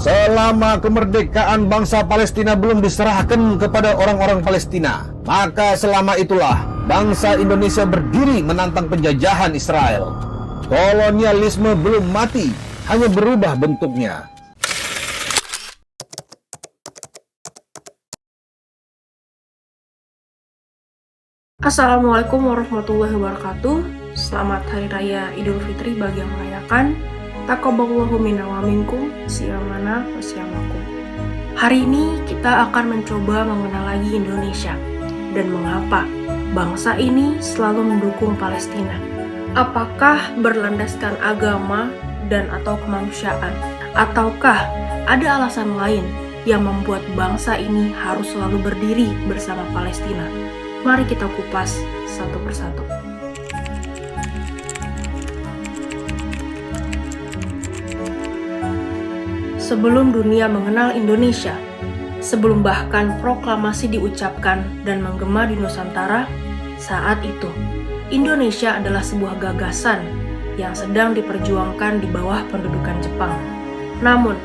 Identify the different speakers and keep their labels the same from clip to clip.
Speaker 1: Selama kemerdekaan bangsa Palestina belum diserahkan kepada orang-orang Palestina, maka selama itulah bangsa Indonesia berdiri menantang penjajahan Israel. Kolonialisme belum mati, hanya berubah bentuknya.
Speaker 2: Assalamualaikum warahmatullahi wabarakatuh. Selamat Hari Raya Idul Fitri bagi yang merayakan. Taqabbalallahu minna wa minkum, siyamana wa siyamakum. Hari ini kita akan mencoba mengenal lagi Indonesia dan mengapa bangsa ini selalu mendukung Palestina. Apakah berlandaskan agama dan atau kemanusiaan, ataukah ada alasan lain yang membuat bangsa ini harus selalu berdiri bersama Palestina? Mari kita kupas satu persatu. Sebelum dunia mengenal Indonesia, sebelum bahkan proklamasi diucapkan dan menggema di Nusantara, saat itu Indonesia adalah sebuah gagasan yang sedang diperjuangkan di bawah pendudukan Jepang. Namun,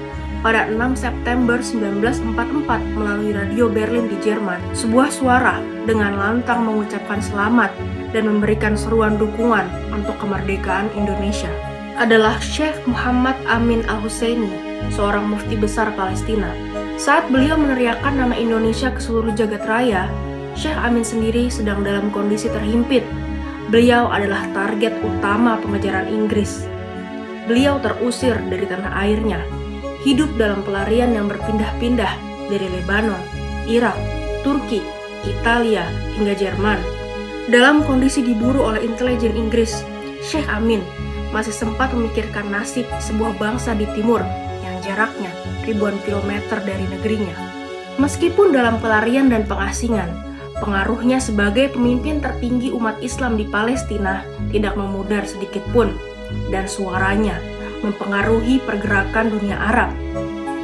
Speaker 2: pada 6 September 1944 melalui radio Berlin di Jerman, sebuah suara dengan lantang mengucapkan selamat dan memberikan seruan dukungan untuk kemerdekaan Indonesia adalah Syekh Muhammad Amin Al-Husseini, seorang mufti besar Palestina. Saat beliau meneriakkan nama Indonesia ke seluruh jagat raya, Syekh Amin sendiri sedang dalam kondisi terhimpit. Beliau adalah target utama pengejaran Inggris. Beliau terusir dari tanah airnya, hidup dalam pelarian yang berpindah-pindah dari Lebanon, Irak, Turki, Italia, hingga Jerman. Dalam kondisi diburu oleh intelijen Inggris, Syekh Amin masih sempat memikirkan nasib sebuah bangsa di timur yang jaraknya ribuan kilometer dari negerinya. Meskipun dalam pelarian dan pengasingan, pengaruhnya sebagai pemimpin tertinggi umat Islam di Palestina tidak memudar sedikit pun, dan suaranya mempengaruhi pergerakan dunia Arab.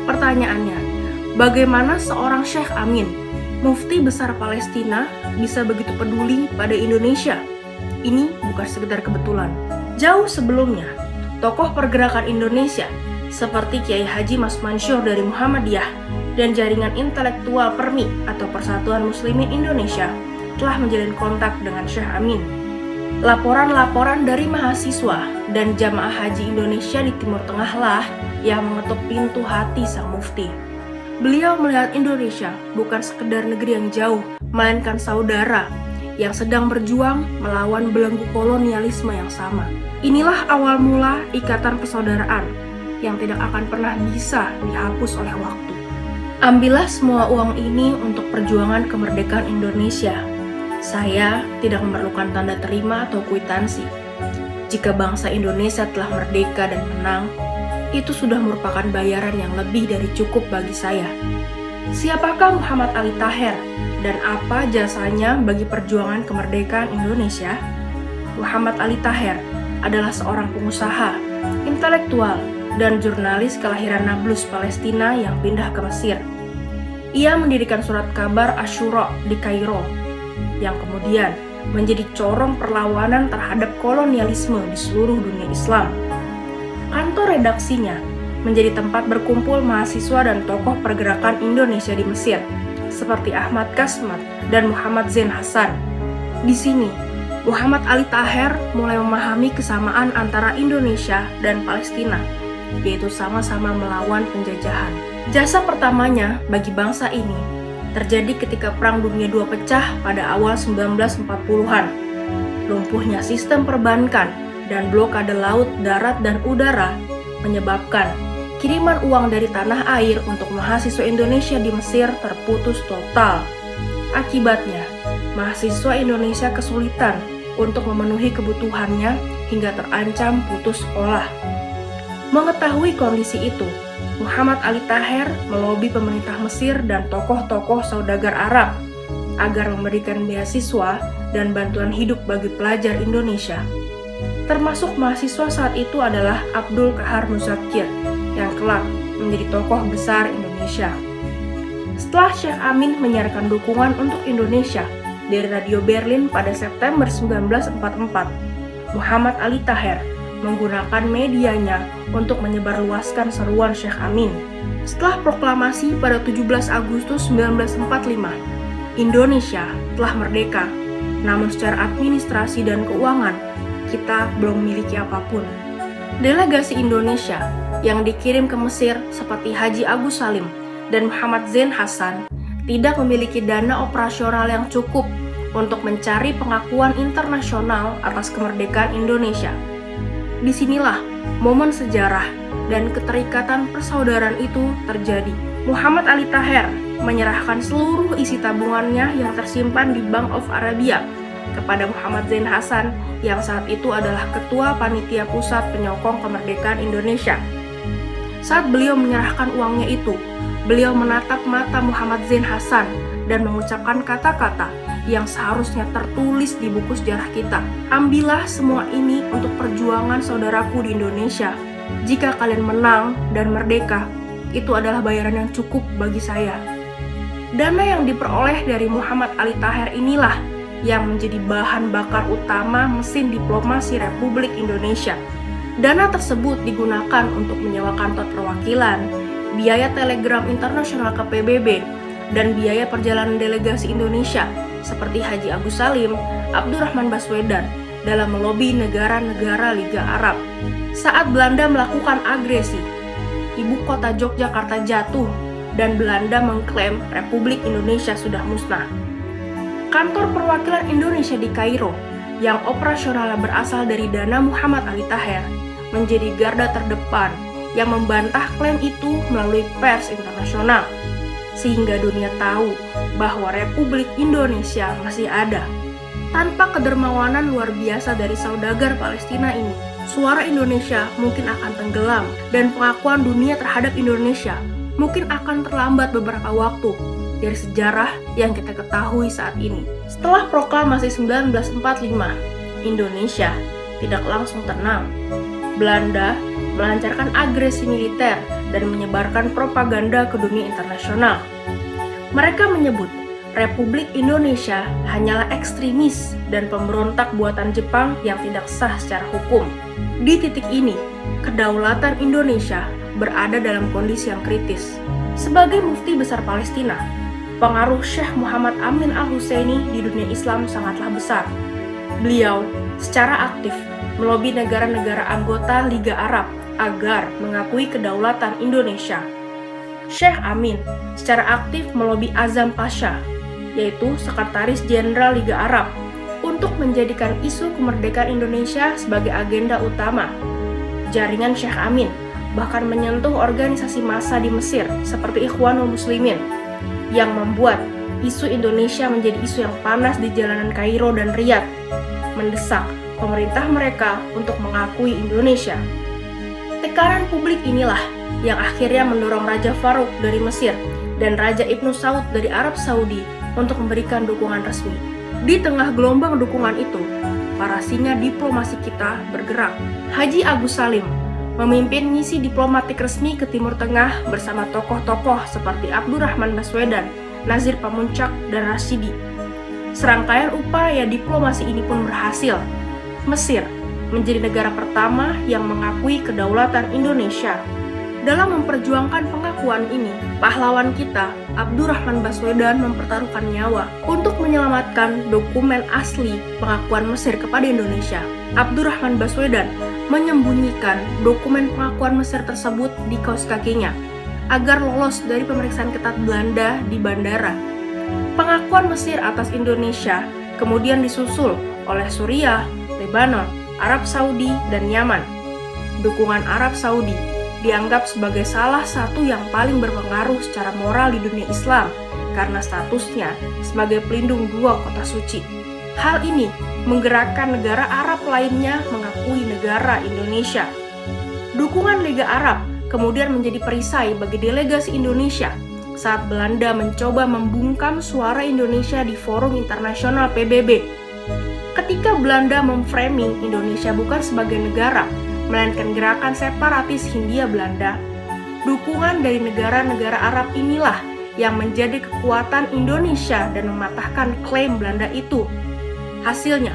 Speaker 2: Pertanyaannya, bagaimana seorang Syekh Amin, mufti besar Palestina, bisa begitu peduli pada Indonesia? Ini bukan sekedar kebetulan. Jauh sebelumnya, tokoh pergerakan Indonesia seperti Kiai Haji Mas Mansyur dari Muhammadiyah dan jaringan intelektual PERMI atau Persatuan Muslimin Indonesia telah menjalin kontak dengan Syekh Amin. Laporan-laporan dari mahasiswa dan jamaah haji Indonesia di Timur Tengah lah yang mengetuk pintu hati sang mufti. Beliau melihat Indonesia bukan sekedar negeri yang jauh, melainkan saudara yang sedang berjuang melawan belenggu kolonialisme yang sama. Inilah awal mula ikatan persaudaraan yang tidak akan pernah bisa dihapus oleh waktu. Ambillah semua uang ini untuk perjuangan kemerdekaan Indonesia. Saya tidak memerlukan tanda terima atau kwitansi. Jika bangsa Indonesia telah merdeka dan menang, itu sudah merupakan bayaran yang lebih dari cukup bagi saya. Siapakah Muhammad Ali Taher dan apa jasanya bagi perjuangan kemerdekaan Indonesia? Muhammad Ali Taher adalah seorang pengusaha, intelektual, dan jurnalis kelahiran Nablus, Palestina yang pindah ke Mesir. Ia mendirikan surat kabar Asyura di Kairo, yang kemudian menjadi corong perlawanan terhadap kolonialisme di seluruh dunia Islam. Kantor redaksinya menjadi tempat berkumpul mahasiswa dan tokoh pergerakan Indonesia di Mesir, seperti Ahmad Kasmat dan Muhammad Zain Hasan. Di sini, Muhammad Ali Taher mulai memahami kesamaan antara Indonesia dan Palestina, yaitu sama-sama melawan penjajahan. Jasa pertamanya bagi bangsa ini terjadi ketika Perang Dunia II pecah pada awal 1940-an. Lumpuhnya sistem perbankan dan blokade laut, darat, dan udara menyebabkan kiriman uang dari tanah air untuk mahasiswa Indonesia di Mesir terputus total. Akibatnya, mahasiswa Indonesia kesulitan untuk memenuhi kebutuhannya hingga terancam putus sekolah. Mengetahui kondisi itu, Muhammad Ali Taher melobi pemerintah Mesir dan tokoh-tokoh saudagar Arab agar memberikan beasiswa dan bantuan hidup bagi pelajar Indonesia. Termasuk mahasiswa saat itu adalah Abdul Qahar Muzakir yang kelak menjadi tokoh besar Indonesia. Setelah Syekh Amin menyiarkan dukungan untuk Indonesia dari Radio Berlin pada September 1944, Muhammad Ali Taher menggunakan medianya untuk menyebarluaskan seruan Syekh Amin. Setelah proklamasi pada 17 Agustus 1945, Indonesia telah merdeka, namun secara administrasi dan keuangan, kita belum memiliki apapun. Delegasi Indonesia yang dikirim ke Mesir seperti Haji Agus Salim dan Muhammad Zain Hasan tidak memiliki dana operasional yang cukup untuk mencari pengakuan internasional atas kemerdekaan Indonesia. Disinilah momen sejarah dan keterikatan persaudaraan itu terjadi. Muhammad Ali Taher menyerahkan seluruh isi tabungannya yang tersimpan di Bank of Arabia kepada Muhammad Zain Hasan yang saat itu adalah Ketua Panitia Pusat Penyokong Kemerdekaan Indonesia. Saat beliau menyerahkan uangnya itu, beliau menatap mata Muhammad Zain Hasan dan mengucapkan kata-kata yang seharusnya tertulis di buku sejarah kita. Ambillah semua ini untuk perjuangan saudaraku di Indonesia. Jika kalian menang dan merdeka, itu adalah bayaran yang cukup bagi saya. Dana yang diperoleh dari Muhammad Ali Taher inilah yang menjadi bahan bakar utama mesin diplomasi Republik Indonesia. Dana tersebut digunakan untuk menyewa kantor perwakilan, biaya telegram internasional ke PBB, dan biaya perjalanan delegasi Indonesia seperti Haji Agus Salim, Abdurrahman Baswedan dalam melobi negara-negara Liga Arab. Saat Belanda melakukan agresi, ibu kota Yogyakarta jatuh dan Belanda mengklaim Republik Indonesia sudah musnah. Kantor perwakilan Indonesia di Kairo yang operasionalnya berasal dari dana Muhammad Ali Taher menjadi garda terdepan yang membantah klaim itu melalui pers internasional, sehingga dunia tahu bahwa Republik Indonesia masih ada. Tanpa kedermawanan luar biasa dari saudagar Palestina ini, suara Indonesia mungkin akan tenggelam dan pengakuan dunia terhadap Indonesia mungkin akan terlambat beberapa waktu dari sejarah yang kita ketahui saat ini. Setelah proklamasi 1945, Indonesia tidak langsung tenang. Belanda melancarkan agresi militer dan menyebarkan propaganda ke dunia internasional. Mereka menyebut Republik Indonesia hanyalah ekstremis dan pemberontak buatan Jepang yang tidak sah secara hukum. Di titik ini, kedaulatan Indonesia berada dalam kondisi yang kritis. Sebagai mufti besar Palestina, pengaruh Syekh Muhammad Amin Al-Husseini di dunia Islam sangatlah besar. Beliau secara aktif melobi negara-negara anggota Liga Arab agar mengakui kedaulatan Indonesia. Syekh Amin secara aktif melobi Azam Pasha, yaitu Sekretaris Jenderal Liga Arab, untuk menjadikan isu kemerdekaan Indonesia sebagai agenda utama. Jaringan Syekh Amin bahkan menyentuh organisasi massa di Mesir seperti Ikhwanul Muslimin, yang membuat isu Indonesia menjadi isu yang panas di jalanan Kairo dan Riyadh, mendesak pemerintah mereka untuk mengakui Indonesia. Tekanan publik inilah yang akhirnya mendorong Raja Farouk dari Mesir dan Raja Ibnu Saud dari Arab Saudi untuk memberikan dukungan resmi. Di tengah gelombang dukungan itu, para singa diplomasi kita bergerak. Haji Agus Salim memimpin misi diplomatik resmi ke Timur Tengah bersama tokoh-tokoh seperti Abdurrahman Baswedan, Nazir Pamuncak, dan Rashidi. Serangkaian upaya diplomasi ini pun berhasil. Mesir menjadi negara pertama yang mengakui kedaulatan Indonesia. Dalam memperjuangkan pengakuan ini, pahlawan kita, Abdurrahman Baswedan, mempertaruhkan nyawa untuk menyelamatkan dokumen asli pengakuan Mesir kepada Indonesia. Abdurrahman Baswedan menyembunyikan dokumen pengakuan Mesir tersebut di kaos kakinya agar lolos dari pemeriksaan ketat Belanda di bandara. Pengakuan Mesir atas Indonesia kemudian disusul oleh Suriah, Lebanon, Arab Saudi, dan Yaman. Dukungan Arab Saudi dianggap sebagai salah satu yang paling berpengaruh secara moral di dunia Islam karena statusnya sebagai pelindung dua kota suci. Hal ini menggerakkan negara Arab lainnya mengakui negara Indonesia. Dukungan Liga Arab kemudian menjadi perisai bagi delegasi Indonesia saat Belanda mencoba membungkam suara Indonesia di forum internasional PBB. Ketika Belanda memframing Indonesia bukan sebagai negara, melainkan gerakan separatis Hindia Belanda, dukungan dari negara-negara Arab inilah yang menjadi kekuatan Indonesia dan mematahkan klaim Belanda itu. Hasilnya,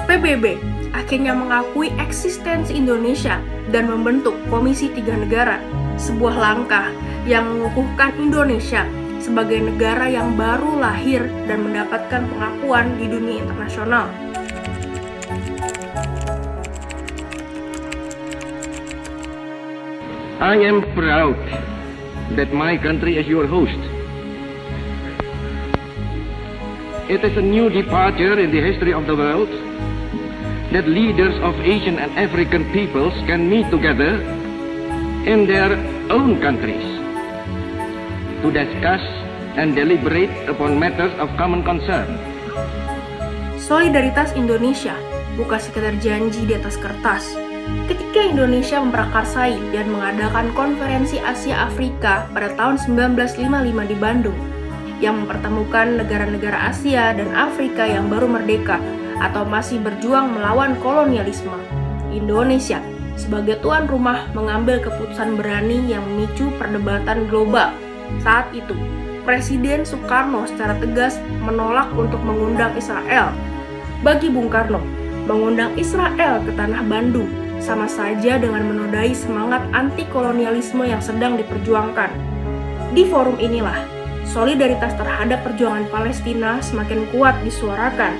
Speaker 2: PBB akhirnya mengakui eksistensi Indonesia dan membentuk Komisi 3 Negara, sebuah langkah yang mengukuhkan Indonesia sebagai negara yang baru lahir dan mendapatkan pengakuan di dunia internasional.
Speaker 3: I am proud that my country is your host. It is a new departure in the history of the world that leaders of Asian and African peoples can meet together in their own countries to discuss and deliberate upon matters of common concern.
Speaker 2: Solidaritas Indonesia bukan sekedar janji di atas kertas. Ketika Indonesia memprakarsai dan mengadakan konferensi Asia Afrika pada tahun 1955 di Bandung, yang mempertemukan negara-negara Asia dan Afrika yang baru merdeka atau masih berjuang melawan kolonialisme, Indonesia sebagai tuan rumah mengambil keputusan berani yang memicu perdebatan global. Saat itu, Presiden Soekarno secara tegas menolak untuk mengundang Israel. Bagi Bung Karno, mengundang Israel ke tanah Bandung sama saja dengan menodai semangat anti-kolonialisme yang sedang diperjuangkan. Di forum inilah, solidaritas terhadap perjuangan Palestina semakin kuat disuarakan.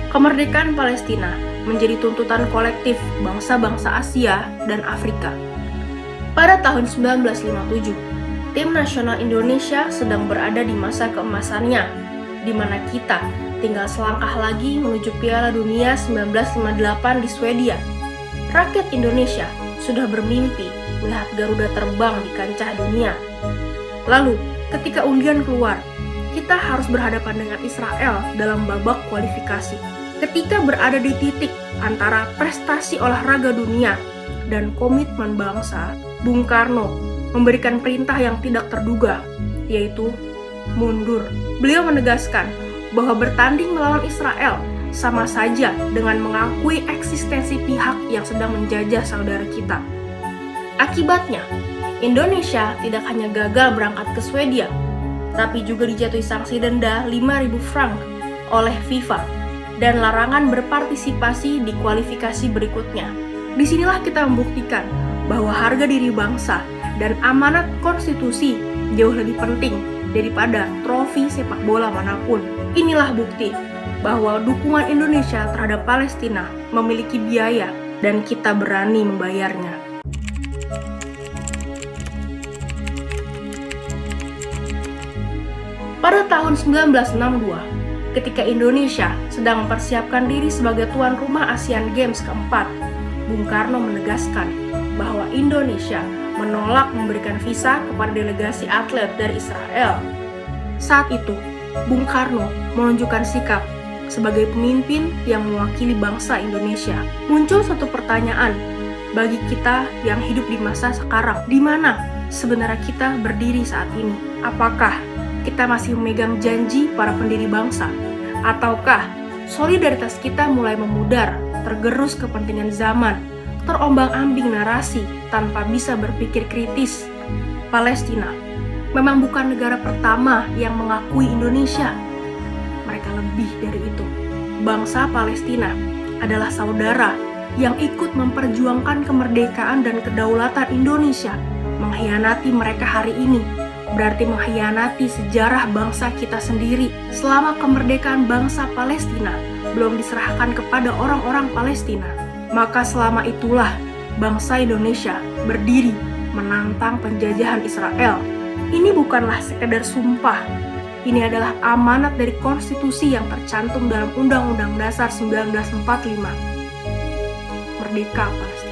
Speaker 2: Kemerdekaan Palestina menjadi tuntutan kolektif bangsa-bangsa Asia dan Afrika. Pada tahun 1957, tim nasional Indonesia sedang berada di masa keemasannya, di mana kita tinggal selangkah lagi menuju Piala Dunia 1958 di Swedia. Rakyat Indonesia sudah bermimpi melihat Garuda terbang di kancah dunia. Lalu, ketika undian keluar, kita harus berhadapan dengan Israel dalam babak kualifikasi. Ketika berada di titik antara prestasi olahraga dunia dan komitmen bangsa, Bung Karno memberikan perintah yang tidak terduga, yaitu mundur. Beliau menegaskan bahwa bertanding melawan Israel sama saja dengan mengakui eksistensi pihak yang sedang menjajah saudara kita. Akibatnya, Indonesia tidak hanya gagal berangkat ke Swedia, tapi juga dijatuhi sanksi denda 5.000 franc oleh FIFA dan larangan berpartisipasi di kualifikasi berikutnya. Disinilah kita membuktikan bahwa harga diri bangsa dan amanat konstitusi jauh lebih penting daripada trofi sepak bola manapun. Inilah bukti bahwa dukungan Indonesia terhadap Palestina memiliki biaya dan kita berani membayarnya. Pada tahun 1962, ketika Indonesia sedang mempersiapkan diri sebagai tuan rumah Asian Games keempat, Bung Karno menegaskan bahwa Indonesia menolak memberikan visa kepada delegasi atlet dari Israel. Saat itu, Bung Karno menunjukkan sikap sebagai pemimpin yang mewakili bangsa Indonesia. Muncul satu pertanyaan bagi kita yang hidup di masa sekarang, di mana sebenarnya kita berdiri saat ini? Apakah kita masih memegang janji para pendiri bangsa? Ataukah solidaritas kita mulai memudar, tergerus kepentingan zaman, terombang-ambing narasi tanpa bisa berpikir kritis? Palestina memang bukan negara pertama yang mengakui Indonesia. Mereka lebih dari itu. Bangsa Palestina adalah saudara yang ikut memperjuangkan kemerdekaan dan kedaulatan Indonesia. Mengkhianati mereka hari ini berarti mengkhianati sejarah bangsa kita sendiri. Selama kemerdekaan bangsa Palestina belum diserahkan kepada orang-orang Palestina, maka selama itulah bangsa Indonesia berdiri menantang penjajahan Israel. Ini bukanlah sekedar sumpah. Ini adalah amanat dari konstitusi yang tercantum dalam Undang-Undang Dasar 1945. Merdeka Palestina.